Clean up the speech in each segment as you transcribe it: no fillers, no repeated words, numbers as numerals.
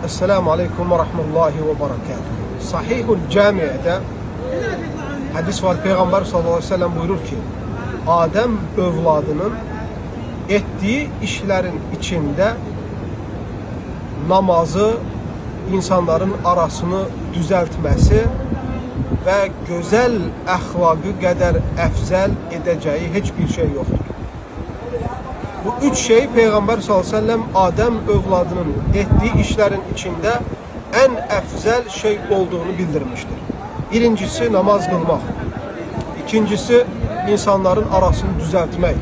Esselamu Aleyküm ve Rahmetullahi ve Berekatuhu. Sahihul Cami'de hadis var. Peygamber sallallahu aleyhi ve sellem buyurur ki, Adem övladının ettiği işlerin içinde namazı, insanların arasını düzeltmesi ve güzel əxlaqı kadar əfzəl edeceği hiçbir şey yoktur. Bu üç şey Peygamber sallallahu aleyhi ve sellem Adem övladının ettiği işlerin içinde en əfzəl şey olduğunu bildirmiştir. Birincisi namaz kılmak. İkincisi insanların arasını düzeltmek.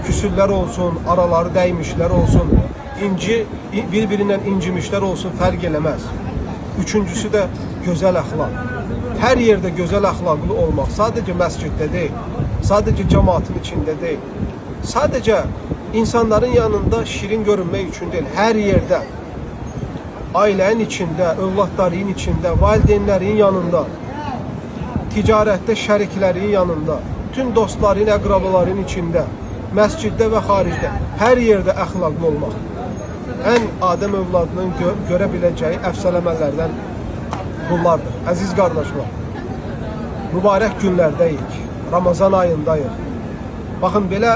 Küsürler olsun, araları değmişler olsun, birbirinden incimişler olsun fark eləməz. Üçüncüsü de güzel ahlak. Her yerde güzel ahlaklı olmak. Sadece mescitte değil, sadece cemaatin içinde değil, sadece insanların yanında şirin görünmek için değil, her yerde, ailenin içinde, övladların içinde, valideynlerin yanında, ticarette şəriklərin yanında, bütün dostların, əqrabaların içinde, mescidde ve haricde, her yerde əxlaqlı olmak. En Adem övladının görebileceği əfsələmələrdən bunlardır. Əziz qardaşlar, mübarək günlərdəyik, Ramazan ayındayıq. Bakın belə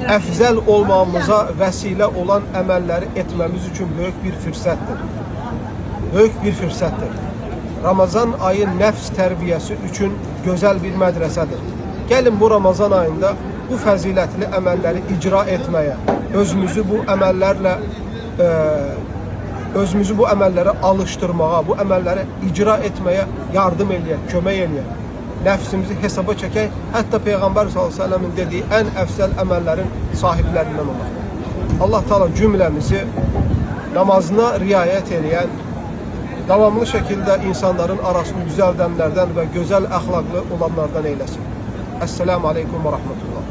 əfzəl olmamıza vəsilə olan əməlləri etmemiz için büyük bir fürsətdir. Büyük bir fürsətdir. Ramazan ayı nəfs tərbiyəsi üçün gözəl bir mədrəsədir. Gəlin bu Ramazan ayında bu fəzilətli əməlləri icra etməyə, özümüzü bu əməllərə alıştırmağa, bu əməlləri icra etməyə yardım eləyək, kömək eləyək. Nəfsimizi hesaba çəkək, hətta Peyğəmbər sallallahu əleyhi və səlləmin dediyi ən əfzəl əməllərin sahiblərindən olaq. Allah Teala cümləmizi namazına riayət edən, davamlı şekilde insanların arasını düzəldənlərdən və gözəl əxlaqlı olanlardan eyləsin. Esselamu Aleyküm ve Rahmetullah.